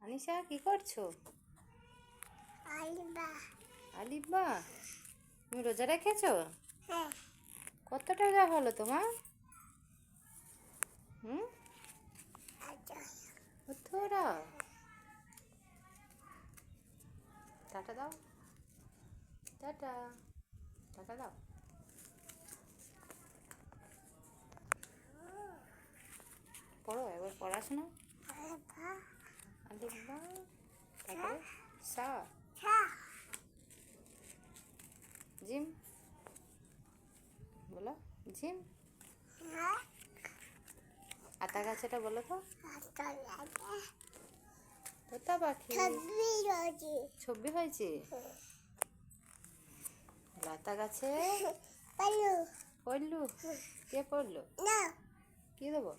আনিশা কি করছো? আলিব্বা, তুমি রোজা রেখেছো? হ্যাঁ। কতটা রোজা হলো তোমার? থোড়া টাটা দাও, টাটা টাটা দাও। পড়ো একবার পড়াশোনা। আলিব্বা, তারপরে সা, জিম বলো, জিম। আতা গাছেটা বলো তো। তোতা পাখি 26 হয়েছে। লতা গাছে পড়লু, কে পড়লো? কি দেবো?